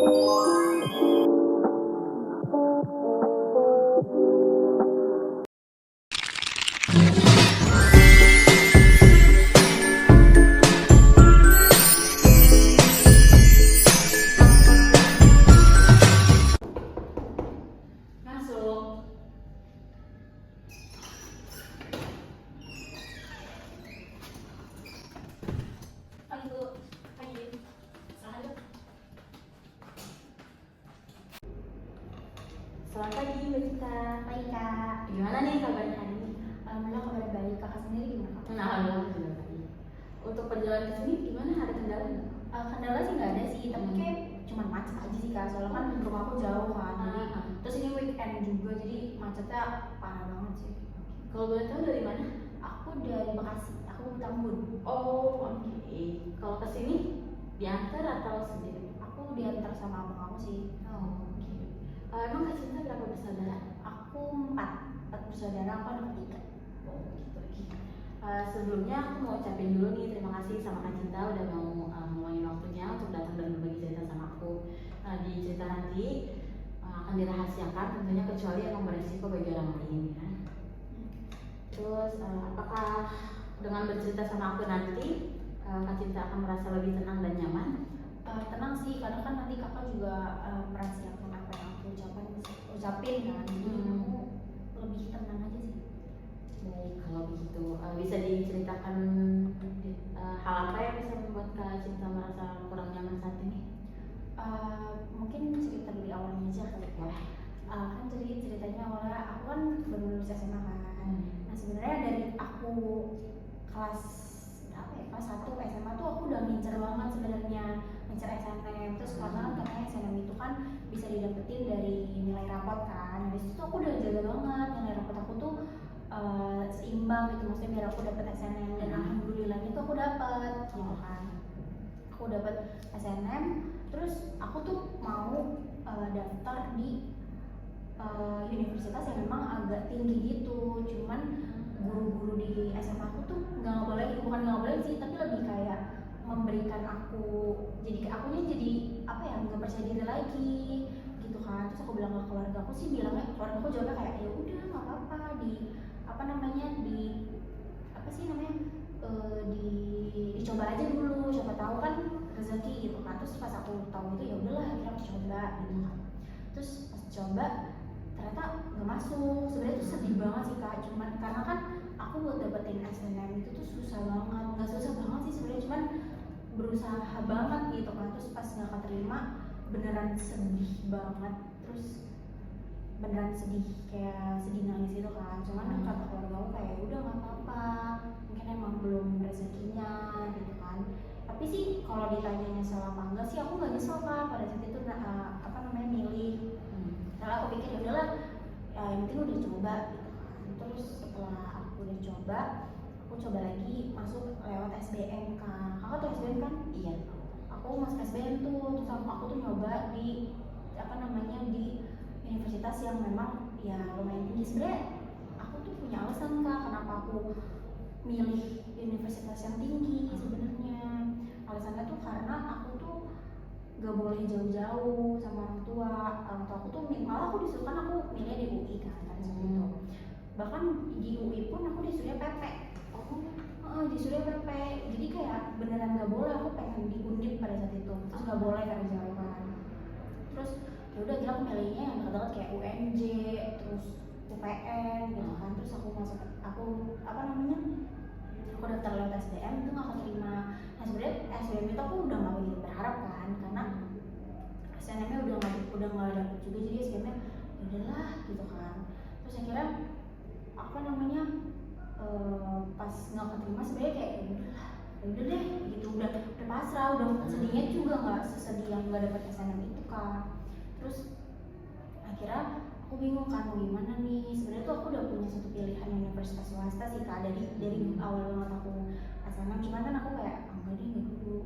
Masuk. Pagi Bu. Pagi. Selamat. Selamat pagi Mbak Cita. Baik Kak. Gimana nih kabarnya hari ini? Alhamdulillah kabar baik. Kakak sendiri gimana Kak? Alhamdulillah sudah baik. Untuk perjalanan ke sini gimana? Ada kendala nggak? Kendala sih nggak ada sih, tapi kayak cuman macet aja sih Kak. Soalnya kan rumah aku jauh kan, jadi terus ini weekend juga, jadi macetnya parah banget sih. Kalau boleh tahu dari mana? Aku dari Bekasi, aku Tambun. Oh, oke. Kalau ke sini diantar atau sendiri? Aku diantar sama abang aku sih. Oh, oke. Emang Kak Cinta berapa bersaudara? Aku empat bersaudara, aku anak ketiga. Oh, gitu. Sebelumnya aku mau ucapin dulu nih terima kasih sama Kak Cinta udah mau meluangin waktunya untuk datang dan berbagi cerita sama aku. Di cerita nanti akan dirahasiakan tentunya kecuali yang beresiko bagi orang lain ya. Terus apakah dengan bercerita sama aku nanti Kak Cinta akan merasa lebih tenang dan nyaman? Tenang sih, karena kan nanti kakak juga merahasiakan apa yang aku ucapin kan, jadi aku lebih tenang aja sih. Baik, kalau begitu bisa diceritakan hal apa yang bisa membuat Kak Cinta merasa kurang nyaman saat ini? Mungkin cerita dari awalnya aja kali ya. Kan jadi ceritanya awalnya aku kan baru lulus SMA kan. Nah sebenarnya dari aku kelas berapa ya, kelas 1 SMA tuh aku udah ngincer banget sebenarnya, ngincer SNM. Terus karena kan katanya SNM itu kan bisa didapetin dari nilai rapot kan. Habis itu tuh aku udah jaga banget nilai rapot aku tuh seimbang gitu, maksudnya biar aku dapet SNM, dan alhamdulillahnya tuh aku dapet gitu kan. Aku dapet SNM, terus aku tuh mau daftar di universitas yang memang agak tinggi gitu. Cuman guru-guru di SMA aku tuh nggak boleh, bukan nggak boleh sih, tapi lebih kayak memberikan aku, jadi akunya jadi apa ya, nggak percaya diri lagi gitu kan. Terus aku bilang ke keluarga aku sih, bilangnya keluarga aku jawabnya kayak ya udah nggak apa-apa, di apa namanya, di apa sih namanya, dicoba aja dulu, siapa tahu kan rezeki gitu kan. Terus pas aku tahu itu ya udahlah, akhirnya aku coba gitu kan. Terus pas coba ternyata nggak masuk. Sebenarnya tuh sedih banget sih Kak, cuman karena kan aku buat dapetin SNM itu tuh susah banget, nggak susah banget sih sebenarnya, cuman berusaha banget gitu kan. Terus pas nggak keterima beneran sedih banget, terus beneran sedih, kayak sedih nangis gitu kan. Cuman kata keluarga aku kayak udah nggak apa-apa, mungkin emang belum rezekinya gitu kan. Tapi sih kalau ditanya nyesel apa enggak sih, aku nggak nyesel Kak pada saat itu apa namanya, milih. Karena aku pikir ya udahlah, yang penting udah coba gitu kan. Terus setelah aku udah coba, aku coba lagi masuk lewat SBM Kak. Kakak tuh SBM kan? Iya. Aku masuk SBM tuh, terus aku tuh nyoba di apa namanya, di universitas yang memang ya lumayan tinggi. Sebenarnya aku tuh punya alasan Kak kenapa aku milih universitas yang tinggi. Sebenarnya alasannya tuh karena aku tuh gak boleh jauh-jauh sama orang tua. Orang tua aku tuh malah aku disuruh, kan aku milih di UI kan pada saat itu. Bahkan di UI pun aku disuruh PP. Disuruh PP. Jadi kayak beneran gak boleh, aku pengen di Undip pada saat itu. Terus gak boleh karena jauh kan. Terus ya udah, aku milihnya yang dekat-dekat kayak UNJ, terus UPN gitu kan. Terus aku masuk, aku apa namanya, aku daftar lewat SBM itu nggak keterima. Nah sebenarnya SBM itu aku udah nggak begitu berharap kan, karena SNM-nya udah nggak dapet juga, jadi SBM-nya udahlah gitu kan. Terus akhirnya apa namanya, pas nggak keterima sebenarnya kayak ya udah deh gitu, udah pasrah, udah sedihnya juga nggak sesedih yang nggak dapet SNM itu kan. Terus akhirnya aku bingung kan mau gimana nih. Sebenarnya tuh aku udah punya satu pilihan universitas swasta sih Kak, dari awal banget aku SNM. Cuman kan aku kayak enggak deh, enggak dulu.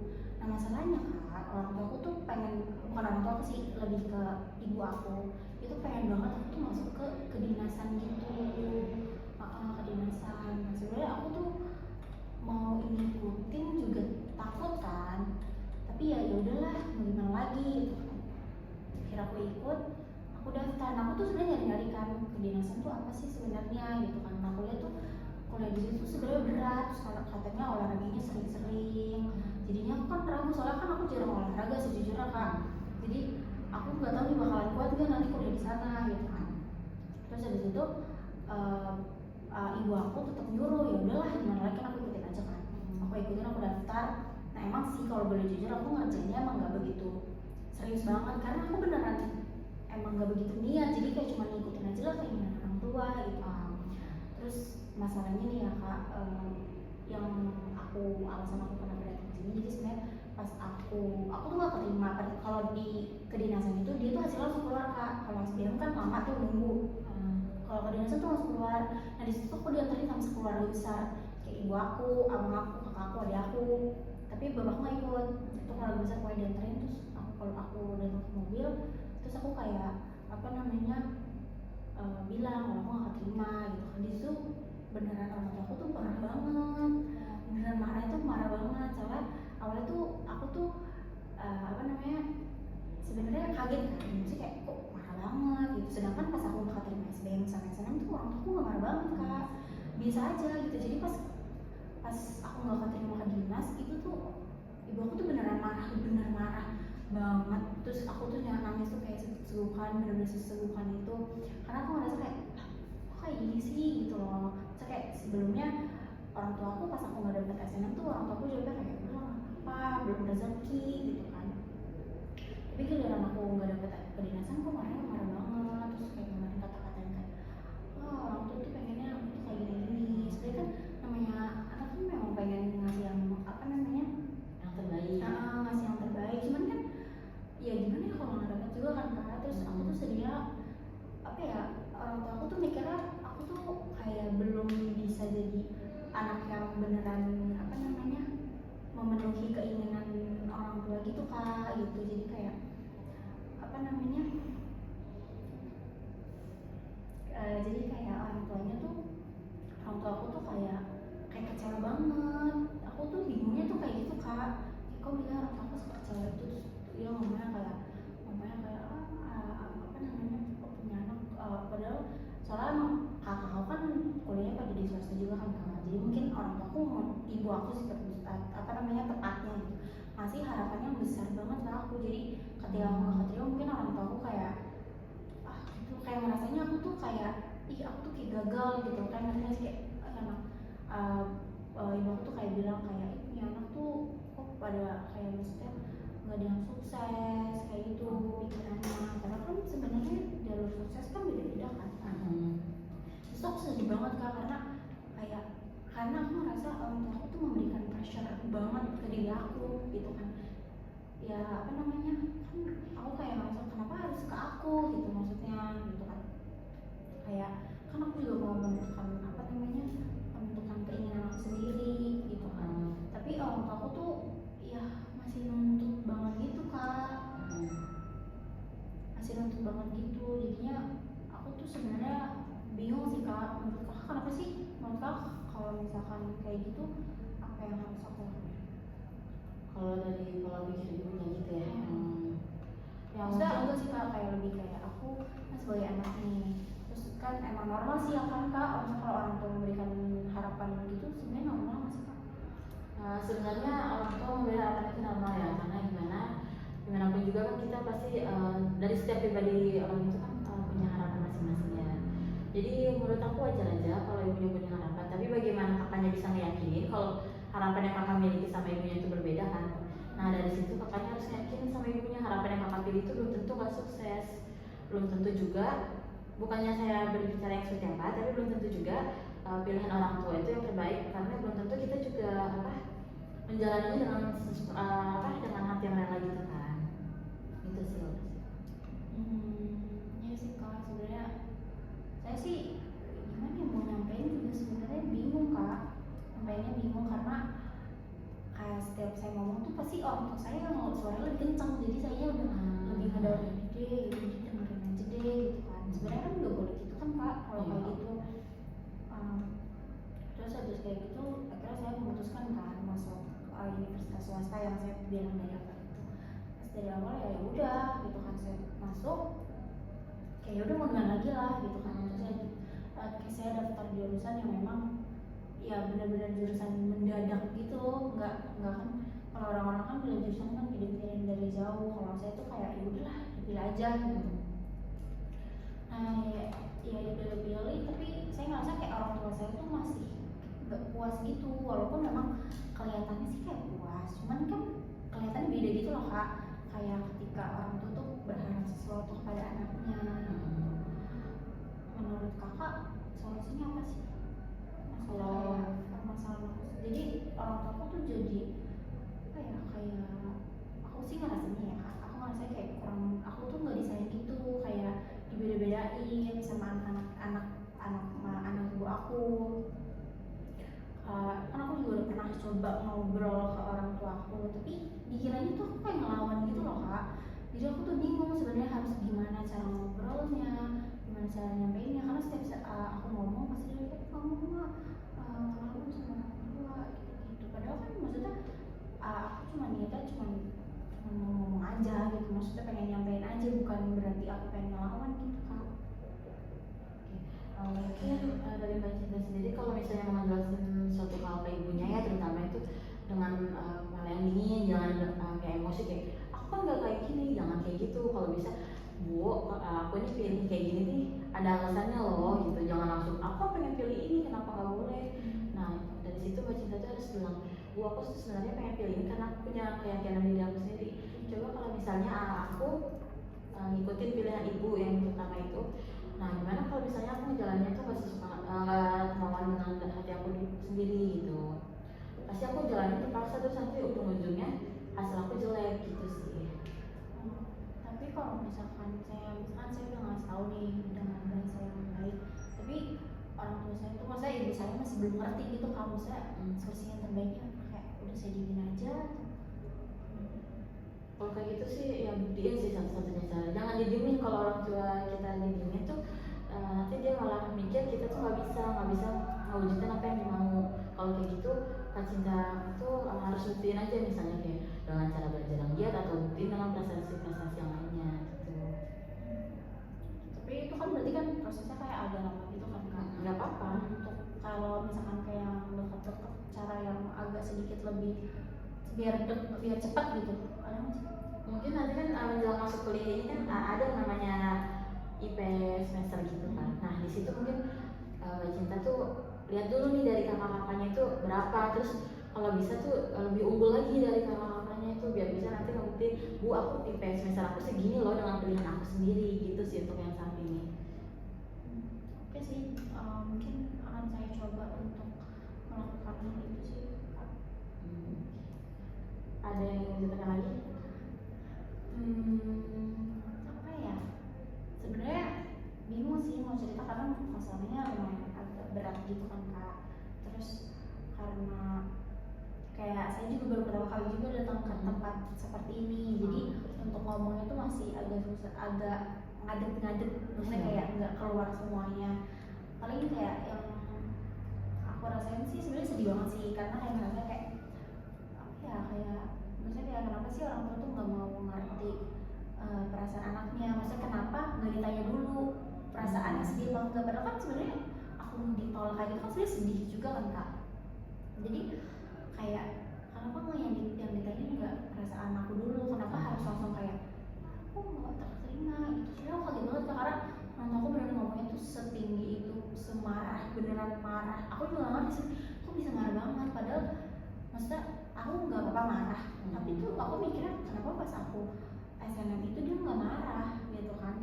Nah masalahnya Kak, orang tua aku tuh pengen, bukan orang tua aku sih, lebih ke ibu aku itu pengen banget aku tuh masuk ke kedinasan gitu. Kedinasan. Nah sebenarnya aku tuh mau ngikutin juga takut kan, tapi ya udahlah, mau gimana lagi gitu. akhirnya aku ikut, aku daftar. Nah, aku tuh sebenarnya nyari kan kedinasan tuh apa sih sebenarnya gitu kan. Nah, aku lihat tuh kuliah di situ sebenarnya berat, terus kalau katanya olahraganya sering-sering, jadinya aku kan ragu soalnya kan aku jarang olahraga sejujurnya Kak, jadi aku nggak tahu nih bakalan kuat nggak nanti kuliah di sana gitu kan. Terus habis itu eh, ibu aku tetap nyuruh, ya udahlah gimana lagi kan aku ikutin aja kan. Aku ikutin, aku daftar. Nah emang sih kalau boleh jujur aku ngerjainnya emang nggak begitu serius banget karena aku beneran emang nggak begitu niat, jadi kayak cuma ngikutin aja lah keinginan orang tua gitu. Terus masalahnya nih ya Kak, yang alasan aku kenapa datang ke sini, jadi sebenarnya pas aku tuh gak keterima. Kalau di kedinasan itu dia tuh hasilnya langsung keluar Kak, kalau SBM kan lama tuh nunggu. Kalau kedinasan tuh langsung keluar. Nah di situ aku diantarin sama sekeluarga besar, kayak ibu aku, abang aku, kakak aku, adik aku, tapi bapakku nggak ikut. Itu keluarga besar aku diantarin. Terus kalau aku datang ke mobil, terus aku kayak apa namanya bilang kalau aku gak keterima gitu kan. Di situ beneran orang tua aku tuh marah banget, beneran marah itu marah banget. Soalnya awalnya tuh aku tuh apa namanya sebenarnya kaget kan, sih kayak kok marah banget gitu. Sedangkan pas aku gak keterima SBM sama SNM tuh orang tua aku gak marah banget Kak, biasa aja gitu. Jadi pas aku gak keterima ke dinas itu tuh ibu aku tuh beneran marah, bener marah banget. Terus aku tuh nangis tuh kayak sesegukan, bener-bener sesegukan itu, karena aku ngerasa kayak kok kayak gini sih gitu loh. Terus kayak sebelumnya orang tua aku pas aku nggak dapet SNM tuh orang tua aku jawabnya kayak udah apa belum rezeki gitu kan. Tapi giliran aku nggak dapet kedinasan kok marah banget. Terus kayak ngeluarin kata-kata yang kayak orang tua tuh pengennya aku tuh kayak gini-gini. Sebenarnya kan namanya anak tuh memang pengen ngasih yang apa namanya yang terbaik. Ngasih yang terbaik, cuman kan ya gimana ya kalau nggak dapat juga kan Kak. Terus aku tuh sedihnya apa ya, orang tua aku tuh mikirnya aku tuh kayak belum bisa jadi anak yang beneran apa namanya memenuhi keinginan orang tua gitu Kak gitu. Jadi kayak apa namanya jadi kayak orang tuanya tuh, orang tua aku tuh kayak kecewa banget. Aku tuh bingungnya tuh kayak gitu Kak, kayak kok bisa orang tua aku sekecewa itu. Terus dia ngomongnya kayak apa namanya kok punya anak, padahal soalnya emang kakak aku kan kuliahnya pada di swasta juga kan Kak. Jadi mungkin orang tua aku, ibu aku sih apa namanya tepatnya gitu, masih harapannya besar banget ke aku. Jadi ketika aku gak keterima mungkin orang tua aku kayak gitu, kayak ngerasanya aku tuh kayak aku tuh kayak gagal gitu kan. Maksudnya sih kayak emang ibu aku tuh kayak bilang kayak punya anak tuh kok pada kayak maksudnya nggak ada yang sukses kayak gitu pikirannya. Karena kan sebenarnya jalur sukses kan beda-beda kan. Terus aku sedih banget Kak karena aku ngerasa orang tua aku tuh memberikan pressure banget ke diri aku gitu kan. Ya apa namanya kan aku kayak ngerasa kenapa harus ke aku gitu maksudnya gitu kan. Kayak kan aku juga mau menentukan apa namanya menentukan keinginan aku sendiri gitu kan. Tapi orang tua aku tuh ya masih nuntut banget gitu Kak, masih nuntut banget gitu. Jadinya aku tuh sebenarnya bingung sih Kak. Menurut Kakak kenapa sih, menurut Kakak kalau misalkan kayak gitu apa yang harus aku lakukan? Kalau dari pola pikir ibunya gitu ya, Ya maksudnya enggak sih Kak, kayak lebih kayak aku kan sebagai anak nih, terus kan emang normal sih ya kan Kak, kalau orang tua memberikan harapan gitu sebenarnya normal nggak sih Kak? Sebenarnya orang tua memberi harapan itu normal ya, karena gimana pun juga kan kita pasti dari setiap pribadi orang itu kan punya harapan masing-masing ya. Jadi menurut aku wajar aja kalau ibunya punya harapan, tapi bagaimana kakaknya bisa meyakinin kalau harapan yang kakak miliki sama ibunya itu berbeda kan. Nah dari situ kakaknya harus yakin sama ibunya harapan yang kakak pilih itu belum tentu gak sukses, belum tentu juga, bukannya saya berbicara yang seperti apa, tapi belum tentu juga pilihan orang tua itu yang terbaik, karena belum tentu kita juga menjalaninya dengan hati yang rela gitu kan. Itu sih Ya sih Kak, sebenarnya saya sih gimana ya mau nyampein juga sebenarnya bingung Kak. Nyampeinnya bingung karena kayak setiap saya ngomong tuh pasti orang tua saya yang suaranya lebih kencang, jadi saya udah lebih ngedawain deh, jadi dengerin aja deh gitu kan. Sebenarnya kan nggak boleh gitu kan Kak kalau kayak gitu. Terus habis kayak gitu akhirnya saya memutuskan kan masuk universitas swasta yang saya bilang dari awal itu. Pas dari awal ya udah udah gitu kan, saya masuk kayak ya udah mau gimana lagi lah gitu kan. Terus saya daftar jurusan yang memang ya benar-benar jurusan mendadak gitu, nggak kan kalau orang-orang kan pilih jurusan kan pilih dari jauh, kalau saya tuh kayak ya udahlah pilih aja gitu. Nah ya dipilih-pilih, tapi saya ngerasa kayak orang tua saya tuh masih nggak puas gitu, walaupun memang kelihatannya sih kayak puas, cuman kan kelihatannya beda gitu loh kak, kayak ketika orang tua tuh berharap sesuatu kepada anaknya gitu. Menurut kakak solusinya apa sih kalau permasalahan aku? Jadi orang tua aku tuh jadi apa ya, kayak aku sih ngerasanya ya kak, aku ngerasa kayak kurang, aku tuh nggak disayang gitu, kayak dibeda-bedain sama anak ibu aku. Kan aku juga udah pernah coba ngobrol ke orang tua aku, tapi dikiranya tuh aku kayak ngelawan gitu loh kak. Jadi aku tuh bingung sebenarnya harus gimana cara ngobrolnya, gimana cara nyampeinnya, karena setiap aku ngomong pasti dia kayak kamu mah ngelawan sama orang tua gitu. Padahal kan maksudnya aku cuma niatnya cuma mau ngomong aja gitu, maksudnya pengen nyampein aja, bukan berarti aku pengen ngelawan gitu kak. Mungkin dari Mbak Cinta sendiri kalau misalnya mau ngejelasin suatu hal ke ibunya ya, terutama itu dengan hal yang dingin, jangan kayak emosi kayak aku kan gak kayak gini, jangan kayak gitu. Kalau bisa Bu, aku ini pilih kayak gini nih ada alasannya loh gitu, jangan langsung aku pengen pilih ini kenapa gak boleh. Nah dari situ Mbak Cinta tuh harus bilang, Bu aku sebenarnya pengen pilih ini karena aku punya keyakinan diri aku sendiri. Coba kalau misalnya aku ngikutin pilihan ibu yang pertama itu, nah gimana kalau misalnya aku ngejalaninnya tuh gak sesuka kemauan dengan hati aku sendiri gitu, pasti aku jalanin terpaksa terus nanti ujung-ujungnya hasil aku jelek gitu sih. Tapi kalau misalkan saya udah ngasih tahu nih dengan bahasa yang baik, tapi orang tua saya tuh, masa ibu saya masih belum ngerti gitu, kalau saya solusi yang terbaiknya kayak udah saya diemin aja. Kalau kayak gitu sih ya buktiin sih satu-satunya cara, jangan didiemin. Kalau orang tua kita didiemin tuh nanti dia malah mikir kita tuh nggak bisa ngewujudin apa yang dia mau. Kalau kayak gitu Kak Cinta tuh harus buktiin aja, misalnya kayak dengan cara belajar yang giat atau buktiin dengan prestasi-prestasi yang lainnya gitu. Tapi itu kan berarti kan prosesnya kayak agak lama gitu kan kak. Nggak apa-apa. Untuk kalau misalkan kayak yang deket-deket, cara yang agak sedikit lebih biar cepat gitu, ada nggak sih? Mungkin nanti kan menjelang masuk kuliah ini kan ada yang namanya IP semester gitu kan. Nah di situ mungkin Mbak Cinta tuh lihat dulu nih dari kakak-kakaknya itu berapa, terus kalau bisa tuh lebih unggul lagi dari kakak-kakaknya itu, biar bisa nanti ngebuktiin, Bu aku IP semester aku segini loh dengan pilihan aku sendiri gitu sih untuk yang saat ini. Oke sih, mungkin akan saya coba untuk melakukan hal itu sih. Ada yang ingin ditekan lagi? Apa ya? Sebenarnya bingung sih mau cerita karena masalahnya lumayan agak berat gitu kan kak. Terus karena kayak saya juga baru pertama kali juga datang ke tempat seperti ini, jadi untuk ngomongnya tuh masih agak susah, agak ngadep, maksudnya kayak nggak keluar semuanya. Paling kayak yang aku rasain sih sebenarnya sedih banget sih, karena kayak ngerasa kayak apa ya, kayak maksudnya kayak kenapa sih orang tua tuh nggak mau ngerti perasaan anaknya, maksudnya kenapa nggak ditanya dulu perasaannya sedih apa enggak, padahal kan sebenarnya aku ditolak kayak gitu kan sebenarnya sedih juga kan kak. Jadi kayak kenapa nggak yang ditanya juga perasaan aku dulu, kenapa harus langsung kayak aku nggak terima gitu. Sebenarnya aku kaget banget kak, karena orang tua aku beneran ngomongnya tuh setinggi itu, semarah, beneran marah. Aku juga nggak ngerti sih kok bisa marah banget, padahal maksudnya aku nggak apa-apa marah, tapi tuh aku mikirnya kenapa pas aku SNM itu dia nggak marah gitu kan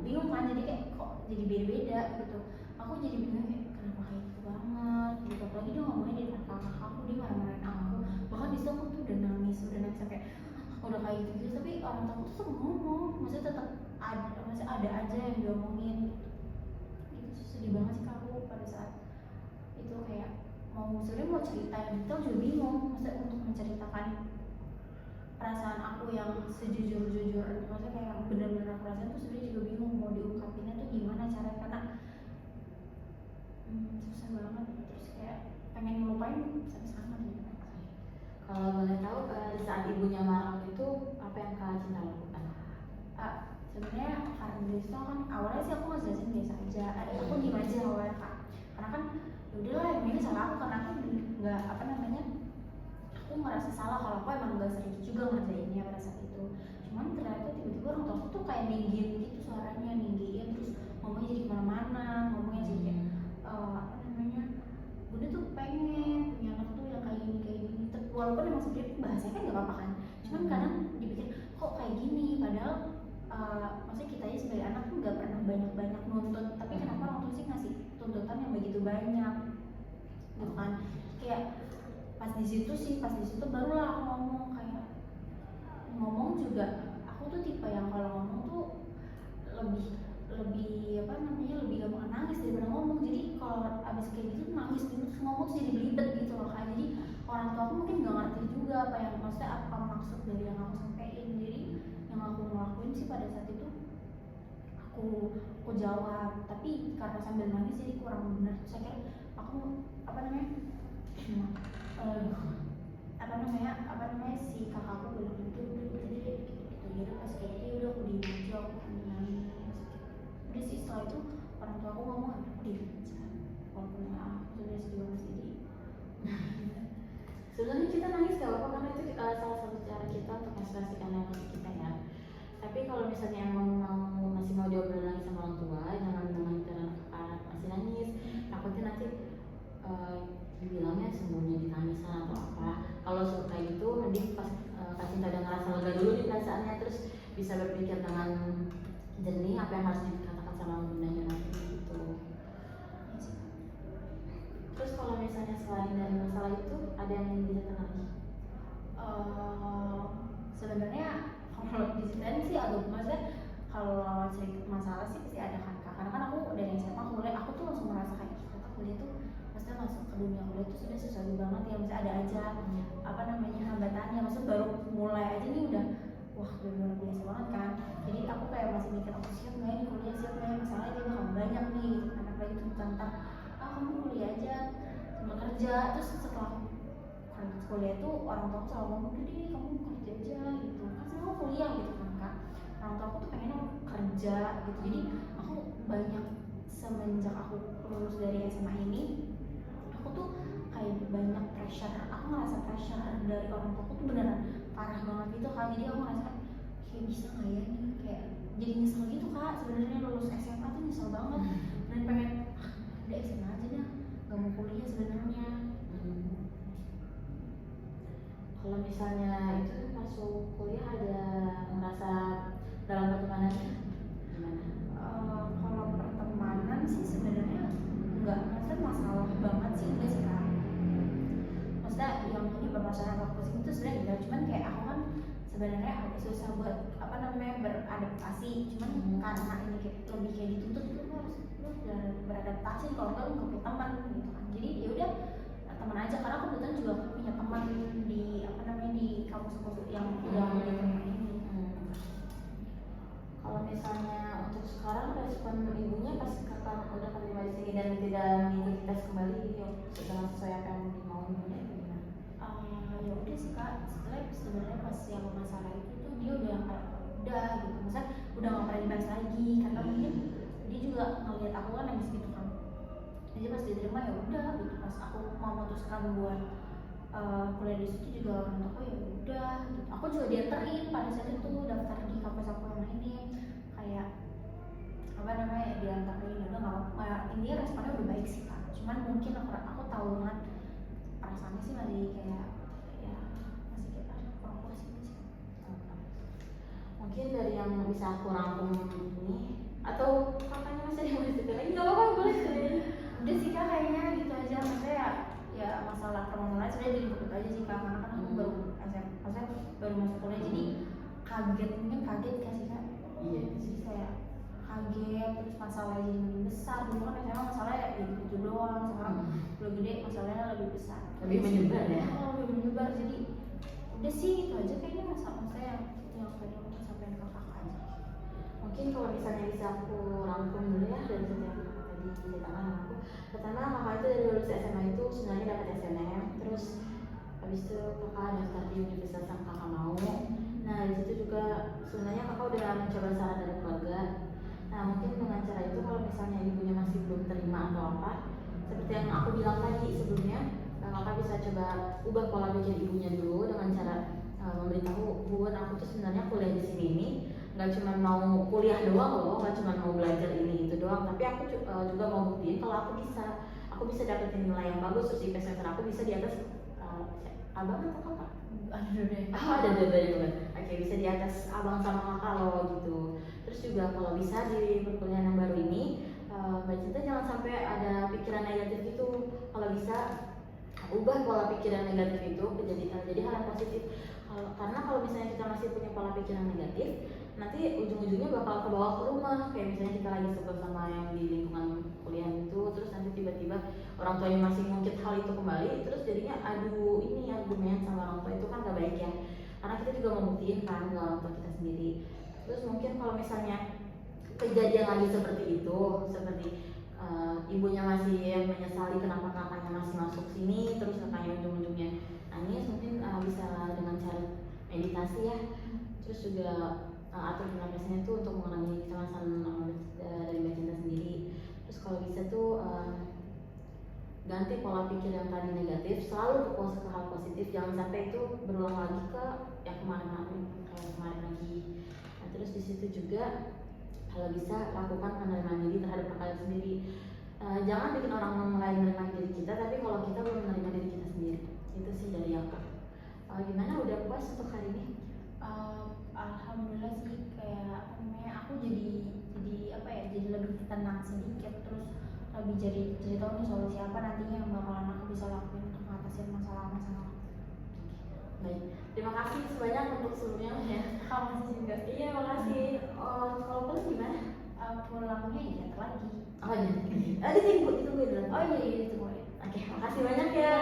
bingung kan, jadi kayak kok jadi beda-beda gitu. Aku jadi bingung kayak kenapa kayak gitu banget gitu, apalagi dia ngomongnya di depan kakak aku, dia marah-marahin aku, bahkan di situ aku tuh udah nangis sampai udah kayak gitu, tapi orang tua aku tuh suka ngomong, maksudnya tetap ada, maksudnya ada aja yang diomongin gitu. Sedih banget sih aku pada saat itu, kayak sebenarnya mau cerita yang detail juga bingung, maksudnya untuk menceritakan perasaan aku yang sejujur-jujur, maksudnya kayak benar-benar aku rasain tuh sebenarnya juga bingung mau diungkapinnya tuh gimana caranya, karena susah banget, terus kayak pengen ngelupain sampai sekarang gitu. Kalau boleh tahu di saat ibunya marah itu apa yang Kak Cinta lakukan? sebenarnya karena dari situ kan awalnya sih aku ngejelasin biasa aja, aku diem aja awalnya kak, karena kan ya udahlah emang ini salah aku karena aku nggak apa namanya, aku ngerasa salah kalau aku emang nggak serius juga ngerjainnya pada saat itu. Cuman ternyata tiba-tiba orang tua aku tuh kayak ninggin gitu, suaranya ninggin, terus ngomongnya jadi kemana-mana, ngomongnya jadi kayak apa namanya, bunda tuh pengen punya anak tuh yang kayak gini walaupun emang sebenarnya bahasanya kan nggak apa-apa kan, cuman kadang dipikir kok kayak gini, padahal maksudnya kita aja sebagai anak tuh nggak pernah banyak nuntut, tapi kenapa orang tua sih ngasih tuntutan yang begitu banyak gitu kan. Kayak pas di situ barulah aku ngomong, kayak ngomong juga aku tuh tipe yang kalau ngomong tuh lebih lebih apa namanya, lebih gampang nangis daripada ngomong. Jadi kalau abis kayak gitu nangis dulu terus ngomong tuh jadi belibet gitu loh kan. Jadi orang tua aku mungkin nggak ngerti juga apa yang maksudnya, apa maksud dari yang aku sampaikan. Jadi yang aku ngelakuin sih pada saat itu aku jawab, tapi karena sambil nangis jadi kurang benar. Saya kira aku apa namanya apa namanya si kakakku bilang gitu jadi pas kayak gitu udah aku diem aja, aku nangis udah sih. Setelah itu orang tua aku ngomong aku diem aja walaupun aku sudah sedih banget sih. Sebenarnya kita nangis gak apa-apa karena itu salah satu cara kita untuk mengekspresikan emosi kita ya. Tapi kalau misalnya emang masih mau diobrolin lagi sama orang tua, jangan dengan cara kakak masih nangis, takutnya nanti dibilangnya sembunyi di tangisan atau apa. Kalau suka kayak gitu, mending pas Kak Cinta udah ngerasa lega dulu di perasaannya, terus bisa berpikir dengan jernih apa yang harus dikatakan sama bundanya nanti gitu. Terus kalau misalnya selain dari masalah itu, ada yang ingin diceritakan lagi? Sebenarnya kalau diceritain sih agak maksudnya kalau cerita masalah sih pasti ada kan kak, karena kan aku dari SMA kuliah aku tuh langsung merasa kayak kita kuliah tuh maksudnya masuk ke dunia kuliah tuh sudah sesuatu banget ya, maksudnya ada aja apa namanya hambatannya, maksudnya baru mulai aja nih udah wah udah luar biasa banget kan. Jadi aku kayak masih mikir aku siap nggak ini kuliah, siap nggak ya, masalahnya dia bakal banyak nih gitu kan, apalagi tentang kamu kuliah aja sambil kerja. Terus setelah kuliah tuh orang tua aku selalu ngomong deh kamu kerja aja gitu kan, sama kuliah gitu kan kak. Orang tua aku tuh pengen aku kerja gitu. Jadi aku banyak semenjak aku lulus dari SMA ini aku tuh kayak banyak pressure, aku ngerasa pressure dari orang tua aku tuh beneran parah banget gitu kan. Jadi aku ngerasa kayak bisa nggak ya nih, kayak jadi nyesel gitu kak. Sebenarnya lulus SMA tuh nyesel banget dan pengen udah SMA aja dah nggak mau kuliah sebenarnya. Kalau misalnya itu masuk kuliah ada merasa dalam pertemanannya gimana? Kalau pertemanan sih sebenarnya nggak, maksudnya masalah banget sih enggak sih kak. Maksudnya yang penyebab masalah aku sih itu sebenarnya enggak, cuman kayak aku kan sebenarnya agak susah buat apa namanya beradaptasi. Cuman karena ini kayak lebih kayak dituntut lu harus beradaptasi, kalau enggak lu nggak punya teman gitu kan. Jadi ya udah teman aja, karena aku kebetulan juga punya teman di apa namanya di kampus yang udah di teman ini. Kalau misalnya untuk sekarang respon ibunya pas kakak udah keterima di sini dan tidak mengikuti tes kembali dengan sesuai apa yang mau ibunya itu gimana? Ya udah sih kak, sebenarnya pas yang masalah itu tuh dia udah gitu, maksudnya udah nggak pernah dibahas lagi karena mungkin dia juga ngeliat aku kan nangis gitu kan. Jadi pas diterima ya udah gitu. Pas aku mau memutuskan buat kuliah di situ juga orang tua ya udah gitu. Aku juga dianterin pada saat itu daftar di kampus aku yang ini, kayak apa namanya dianterin, udah nggak apa, intinya responnya udah baik sih kak. Cuman mungkin aku tahu banget perasaannya sih masih kayak ya masih kayak kurang puas gitu sih. Mungkin dari yang bisa aku rangkum ini atau kakaknya masih ada yang mau cerita lagi? Nggak apa-apa, boleh cerita. Udah sih kak kayaknya gitu aja, maksudnya ya masalah permasalahan sebenarnya jadi ikut aja sih kak, karena kan aku baru maksudnya baru masuk kuliah jadi kaget, mungkin kaget gak sih kak? Iya sih kayak kaget, terus masalahnya jadi lebih besar. Dulu kan SMA masalahnya ya gitu doang, sekarang udah gede masalahnya lebih besar, lebih menyebar ya? Lebih menyebar. Jadi udah sih itu aja kayaknya masalah saya yang tadi aku sampaikan ke kakak aja. Mungkin kalau misalnya bisa aku rangkum dulu ya dari setiap kakak tadi ceritakan aku. Pertama kakak itu dari lulus SMA itu sebenarnya dapat SNM, terus habis itu kakak daftar di universitas yang kakak mau. Nah di situ juga sebenarnya kakak udah mencoba saran dari keluarga. Nah mungkin dengan cara itu kalau misalnya ibunya masih belum terima atau apa, seperti yang aku bilang tadi sebelumnya, kakak bisa coba ubah pola pikir ibunya dulu dengan cara memberitahu, buat aku tuh sebenarnya kuliah di sini ini nggak cuma mau kuliah doang loh, nggak cuma mau belajar ini itu doang, tapi aku juga mau buktiin kalau aku bisa dapetin nilai yang bagus, terus IP semester aku bisa di atas abang atau kakak? Aduh deh. Ada dua-duanya juga. Oke, bisa di atas abang sama kakak lo gitu. Terus juga kalau bisa di perkuliahan yang baru ini, Mbak Cinta jangan sampai ada pikiran negatif gitu. Kalau bisa ubah pola pikiran negatif itu jadi hal yang positif. Karena kalau misalnya kita masih punya pola pikiran negatif, nanti ujung-ujungnya bakal kebawa ke rumah. Kayak misalnya kita lagi sebel sama yang di lingkungan kuliah itu, terus nanti tiba-tiba orang tuanya masih ngungkit hal itu kembali, terus jadinya argumen sama orang tua itu kan gak baik ya. Karena kita juga mau buktiin kan ke orang tua kita sendiri. Terus mungkin kalau misalnya kejadian lagi seperti itu, seperti ibunya masih menyesali kenapa kakaknya masih masuk sini, terus kakaknya ujung-ujungnya nangis, mungkin bisa dengan cara meditasi ya. Terus juga atur nafasnya itu untuk mengurangi kecemasan dari Mbak Cinta sendiri. Terus kalau bisa tuh ganti pola pikir yang tadi negatif, selalu fokus ke hal positif, jangan sampai itu berulang lagi ke yang kemarin lagi. Nah, terus di situ juga kalau bisa lakukan penerimaan diri terhadap kalian sendiri. Jangan bikin orang lain menerima diri kita, tapi kalau kita belum menerima diri kita sendiri. Itu sih dari aku. Gimana, udah puas untuk hari ini? Alhamdulillah sih, kayak apa namanya, aku jadi apa ya, jadi lebih tenang sedikit, terus lebih jadi tahu nih solusi apa nantinya yang bakalan aku bisa lakuin untuk ngatasin masalah-masalah. Baik, terima kasih sebanyak untuk sebelumnya ya. Makasih juga. Iya, makasih. Kalau pulang gimana? Pulangnya iya lagi. Oh iya, ditunggu dulu. Oh iya, ditungguin. Oke, makasih banyak ya.